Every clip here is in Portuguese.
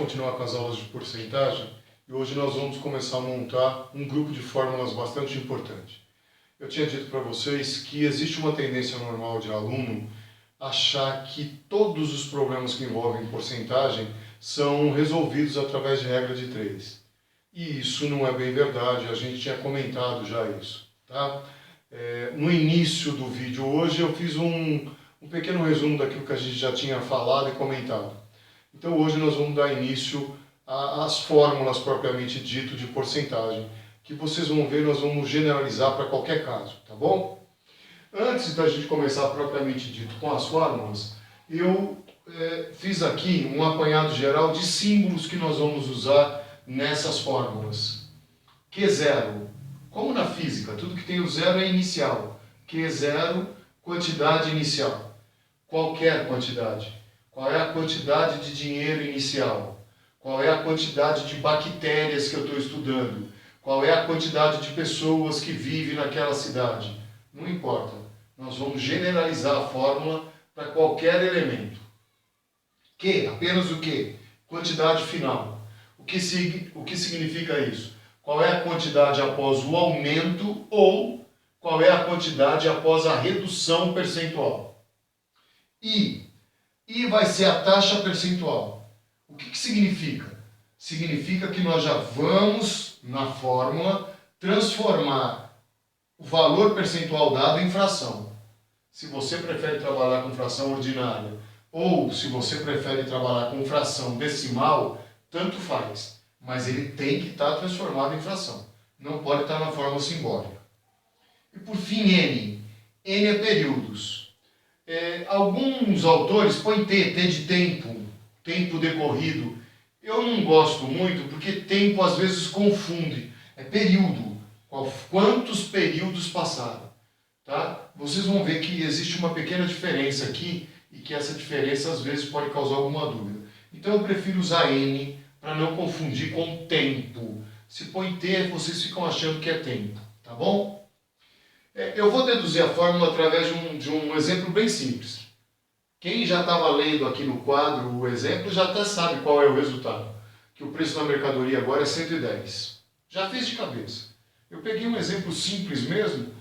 continuar com as aulas de porcentagem e hoje nós vamos começar a montar um grupo de fórmulas bastante importante. Eu tinha dito para vocês que existe uma tendência normal de aluno achar que todos os problemas que envolvem porcentagem são resolvidos através de regra de 3. E isso não é bem verdade, a gente tinha comentado já isso. Tá? No início do vídeo hoje eu fiz um pequeno resumo daquilo que a gente já tinha falado e comentado. Então hoje nós vamos dar início às fórmulas propriamente dito de porcentagem, que vocês vão ver, nós vamos generalizar para qualquer caso, tá bom? Antes da gente começar propriamente dito com as fórmulas, eu fiz aqui um apanhado geral de símbolos que nós vamos usar nessas fórmulas. Q0, como na física, tudo que tem o zero é inicial. Q0, quantidade inicial. Qualquer quantidade. Qual é a quantidade de dinheiro inicial? Qual é a quantidade de bactérias que eu estou estudando? Qual é a quantidade de pessoas que vivem naquela cidade? Não importa. Nós vamos generalizar a fórmula para qualquer elemento. Q, apenas o Q? Quantidade final. O que significa isso? Qual é a quantidade após o aumento ou qual é a quantidade após a redução percentual? I vai ser a taxa percentual. O que significa? Significa que nós já vamos, na fórmula, transformar o valor percentual dado em fração. Se você prefere trabalhar com fração ordinária ou se você prefere trabalhar com fração decimal, tanto faz. Mas ele tem que estar transformado em fração. Não pode estar na fórmula simbólica. E por fim, N. N é períodos. Alguns autores põem T de tempo, tempo decorrido. Eu não gosto muito porque tempo às vezes confunde. É período. Quantos períodos passaram? Tá? Vocês vão ver que existe uma pequena diferença aqui e que essa diferença às vezes pode causar alguma dúvida. Então eu prefiro usar N para não confundir com tempo. Se põe T, vocês ficam achando que é tempo. Tá bom? Eu vou deduzir a fórmula através de um exemplo bem simples. Quem já estava lendo aqui no quadro o exemplo já até sabe qual é o resultado. Que o preço da mercadoria agora é 110. Já fiz de cabeça. Eu peguei um exemplo simples mesmo,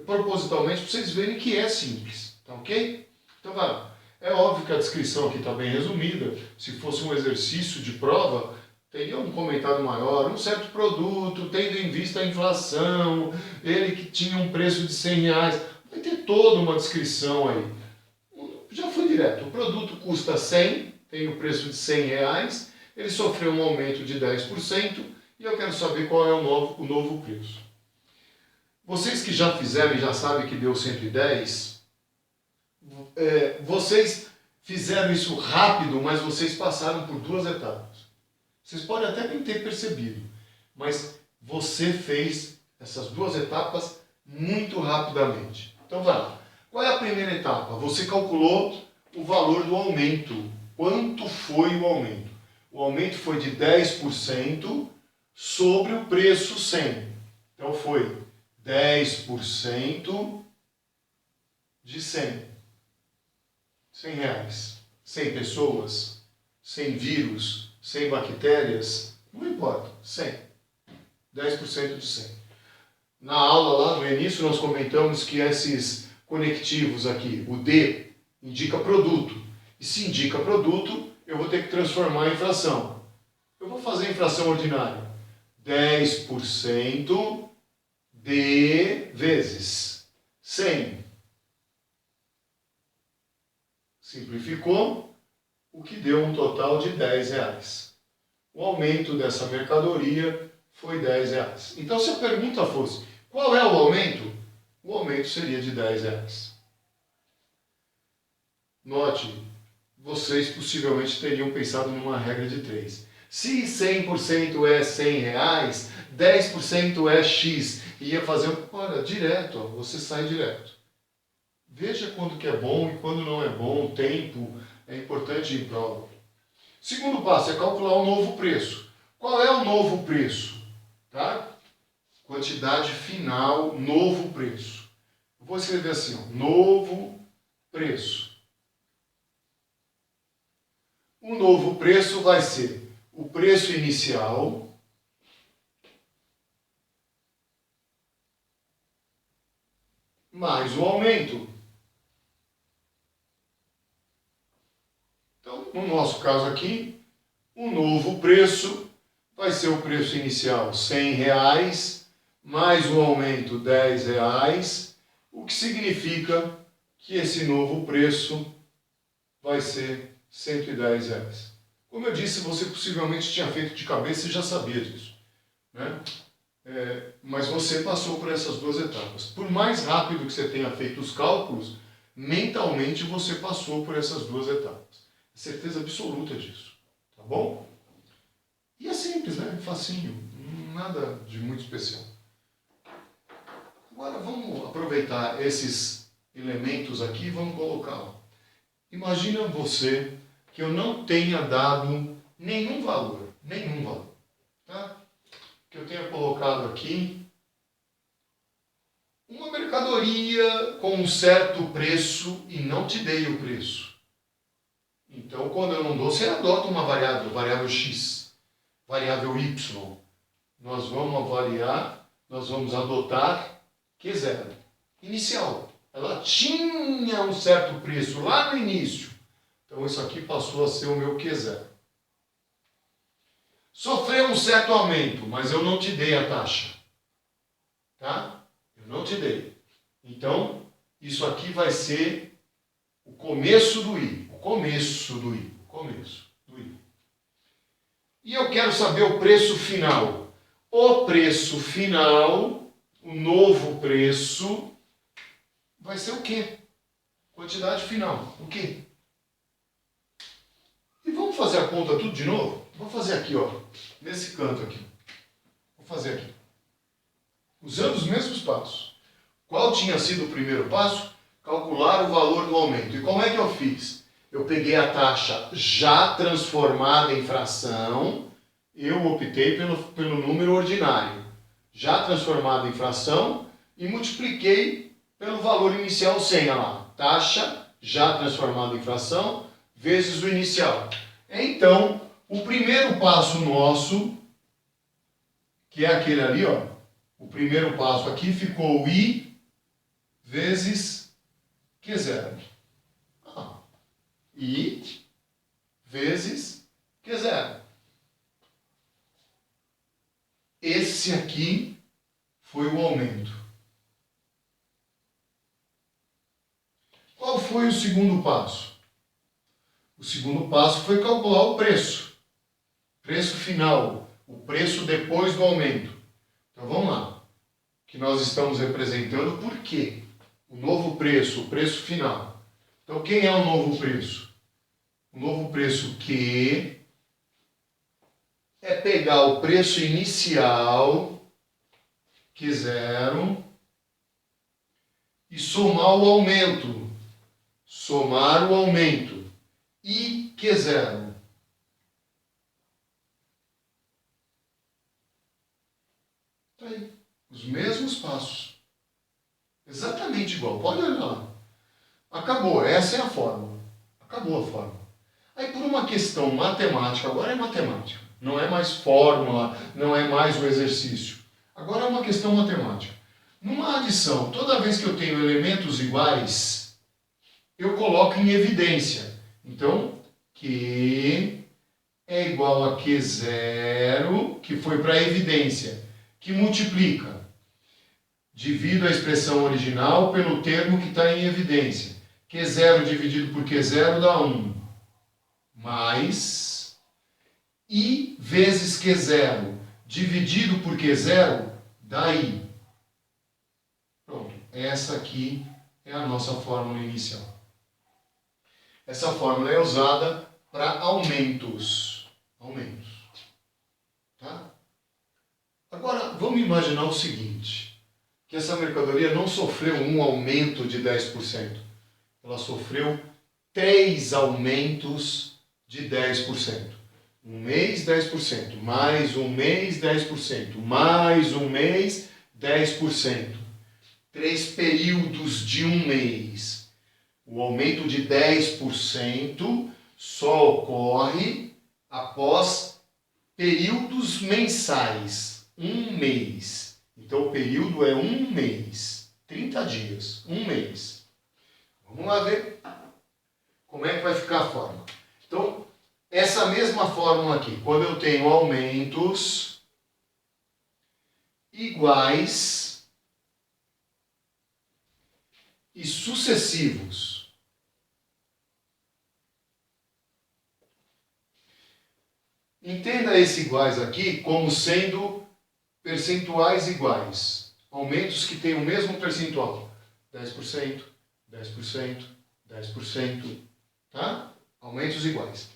propositalmente, para vocês verem que é simples. Tá ok? Então vai lá. É óbvio que a descrição aqui está bem resumida. Se fosse um exercício de prova, teria um comentário maior, um certo produto, tendo em vista a inflação, ele que tinha um preço de 100 reais. Vai ter toda uma descrição aí. Já foi direto. O produto custa 100, tem o preço de 100 reais, ele sofreu um aumento de 10% e eu quero saber qual é o novo preço. Vocês que já fizeram e já sabem que deu 110, vocês fizeram isso rápido, mas vocês passaram por duas etapas. Vocês podem até nem ter percebido, mas você fez essas duas etapas muito rapidamente. Então vai lá. Qual é a primeira etapa? Você calculou o valor do aumento. Quanto foi o aumento? O aumento foi de 10% sobre o preço 100. Então foi 10% de 100. 100 reais. 100 pessoas, 100 vírus, 100 bactérias, não importa, 100. 10% de 100. Na aula lá no início nós comentamos que esses conectivos aqui, o D indica produto. E se indica produto, eu vou ter que transformar em fração. Eu vou fazer em fração ordinária. 10% de vezes 100. Simplificou, o que deu um total de 10 reais. O aumento dessa mercadoria foi 10 reais. Então, se a pergunta fosse, qual é o aumento? O aumento seria de 10 reais. Note, vocês possivelmente teriam pensado numa regra de 3. Se 100% é 100 reais, 10% é X. Ia fazer, olha, direto, ó, você sai direto. Veja quando que é bom e quando não é bom, o tempo é importante em prova. Segundo passo é calcular o novo preço. Qual é o novo preço? Tá? Quantidade final, novo preço. Eu vou escrever assim, ó, novo preço. O novo preço vai ser o preço inicial mais o aumento. Então, no nosso caso aqui, o novo preço vai ser o preço inicial R$100, mais o aumento R$10, o que significa que esse novo preço vai ser R$110. Como eu disse, você possivelmente tinha feito de cabeça e já sabia disso, né? Mas você passou por essas duas etapas. Por mais rápido que você tenha feito os cálculos, mentalmente você passou por essas duas etapas. Certeza absoluta disso, tá bom? E é simples, né? Facinho, nada de muito especial. Agora vamos aproveitar esses elementos aqui e vamos colocá-los. Imagina você que eu não tenha dado nenhum valor, tá? Que eu tenha colocado aqui uma mercadoria com um certo preço e não te dei o preço. Então, quando eu não dou, você adota uma variável x, variável y. Nós vamos adotar Q0, inicial. Ela tinha um certo preço lá no início. Então, isso aqui passou a ser o meu Q0. Sofreu um certo aumento, mas eu não te dei a taxa. Tá? Eu não te dei. Então, isso aqui vai ser o começo do I. O começo do I. E eu quero saber o preço final. O preço final, o novo preço, vai ser o quê? Quantidade final. O quê? E vamos fazer a conta tudo de novo? Vou fazer aqui, ó, nesse canto aqui. Vou fazer aqui. Usando os mesmos passos. Qual tinha sido o primeiro passo? Calcular o valor do aumento. E como é que eu fiz? Eu peguei a taxa já transformada em fração, eu optei pelo número ordinário. Já transformado em fração e multipliquei pelo valor inicial 100, olha lá. Taxa já transformada em fração vezes o inicial. Então, o primeiro passo nosso, que é aquele ali, ó, o primeiro passo aqui ficou I vezes Q0. I vezes Q0. Esse aqui foi o aumento. Qual foi o segundo passo? O segundo passo foi calcular o preço. Preço final, o preço depois do aumento. Então vamos lá. Que nós estamos representando por quê? O novo preço, o preço final. Então quem é o novo preço? O novo preço Q é pegar o preço inicial, Q0, e somar o aumento. Somar o aumento. I Q0. Tá aí. Os mesmos passos. Exatamente igual. Pode olhar lá. Acabou. Essa é a fórmula. Acabou a fórmula. Aí por uma questão matemática, agora é matemática. Não é mais fórmula, não é mais o exercício. Agora é uma questão matemática. Numa adição, toda vez que eu tenho elementos iguais, eu coloco em evidência. Então, Q é igual a Q0, que foi para a evidência, que multiplica. Divido a expressão original pelo termo que está em evidência. Q0 dividido por Q0 dá 1. Mais I vezes Q0 dividido por Q0 dá I. Pronto. Essa aqui é a nossa fórmula inicial. Essa fórmula é usada para aumentos. Tá? Agora, vamos imaginar o seguinte, que essa mercadoria não sofreu um aumento de 10%. Ela sofreu 3 aumentos de 10%. Um mês, 10%. Mais um mês, 10%. Mais um mês, 10%. 3 períodos de um mês. O aumento de 10% só ocorre após períodos mensais, um mês. Então o período é um mês, 30 dias, um mês. Vamos lá ver como é que vai ficar a fórmula. Então, essa mesma fórmula aqui, quando eu tenho aumentos iguais e sucessivos. Entenda esse iguais aqui como sendo percentuais iguais. Aumentos que têm o mesmo percentual. 10%, 10%, 10%. Tá? Aumentos iguais.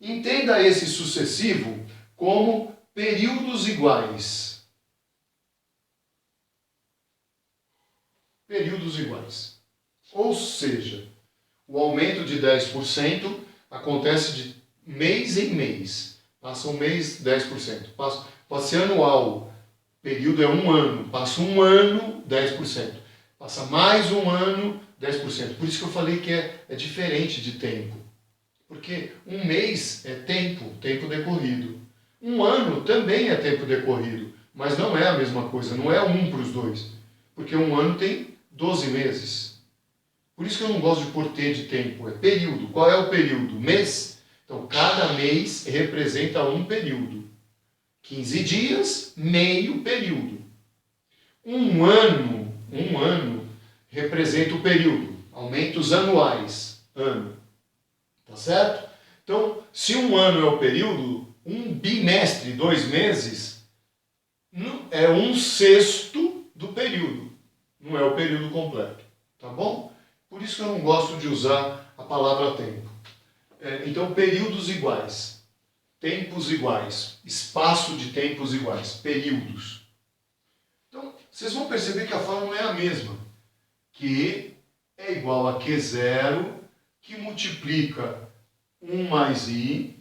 Entenda esse sucessivo como períodos iguais. Períodos iguais. Ou seja, o aumento de 10% acontece de mês em mês. Passa um mês, 10%. Pode ser anual. Período é um ano. Passa um ano, 10%. Passa mais um ano, 10%. Por isso que eu falei que é diferente de tempo. Porque um mês é tempo decorrido. Um ano também é tempo decorrido. Mas não é a mesma coisa. Não é um para os dois. Porque um ano tem 12 meses. Por isso que eu não gosto de pôr T de tempo. É período. Qual é o período? Mês. Então, cada mês representa um período. 15 dias, meio período. Um ano representa o período. Aumentos anuais. Ano. Tá certo? Então, se um ano é o período, um bimestre, 2 meses, é um sexto do período. Não é o período completo. Tá bom? Por isso que eu não gosto de usar a palavra tempo. Então, períodos iguais, tempos iguais, espaço de tempos iguais, períodos. Então, vocês vão perceber que a fórmula é a mesma. Q é igual a Q0, que multiplica 1 mais I,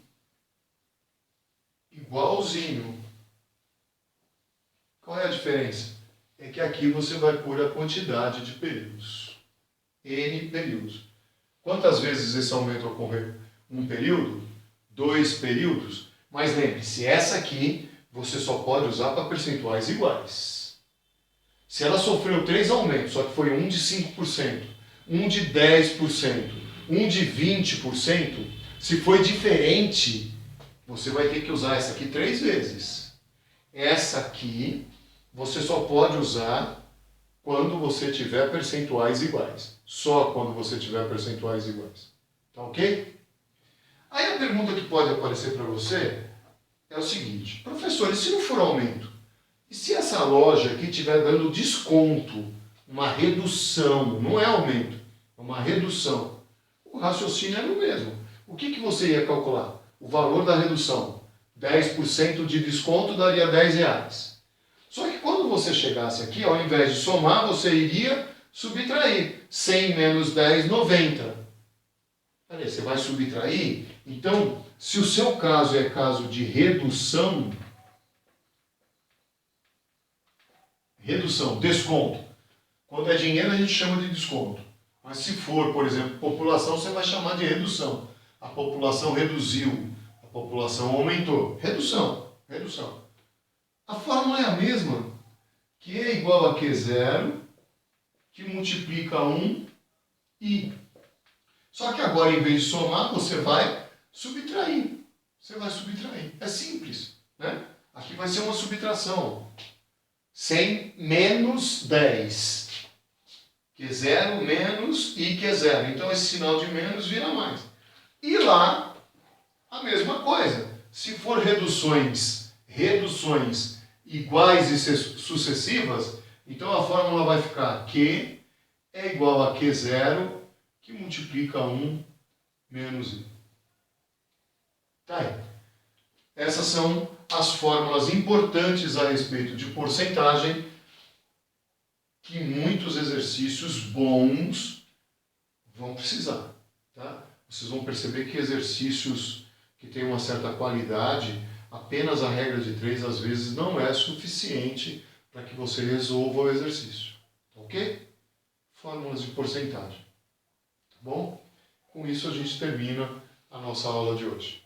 igualzinho. Qual é a diferença? É que aqui você vai pôr a quantidade de períodos. N períodos. Quantas vezes esse aumento ocorreu? Um período? 2 períodos? Mas lembre-se, essa aqui você só pode usar para percentuais iguais. Se ela sofreu 3 aumentos, só que foi um de 5%, um de 10%, um de 20%, se foi diferente, você vai ter que usar essa aqui 3 vezes. Essa aqui você só pode usar quando você tiver percentuais iguais. Só quando você tiver percentuais iguais. Tá ok? Aí a pergunta que pode aparecer para você é o seguinte: professor, e se não for aumento? E se essa loja aqui estiver dando desconto, uma redução, não é aumento, é uma redução? O raciocínio é o mesmo. O que você ia calcular? O valor da redução. 10% de desconto daria R$10. Só que quando você chegasse aqui, ao invés de somar, você iria subtrair. 100 menos 10, 90. Peraí, você vai subtrair? Então, se o seu caso é caso de redução, desconto. Quando é dinheiro a gente chama de desconto. Mas se for, por exemplo, população, você vai chamar de redução. A população reduziu, a população aumentou. Redução. A fórmula é a mesma. Q é igual a Q0, que multiplica 1 I. Só que agora, em vez de somar, você vai subtrair. É simples, né? Aqui vai ser uma subtração. 100 menos 10. Q0 menos I Q0. Então, esse sinal de menos vira mais. E lá, a mesma coisa. Se for reduções iguais e sucessivas, então a fórmula vai ficar Q é igual a Q0, que multiplica 1 menos I. Tá aí. Essas são as fórmulas importantes a respeito de porcentagem que muitos exercícios bons vão precisar. Tá? Vocês vão perceber que exercícios que têm uma certa qualidade, apenas a regra de 3 às vezes não é suficiente para que você resolva o exercício. Ok? Fórmulas de porcentagem. Tá bom? Com isso a gente termina a nossa aula de hoje.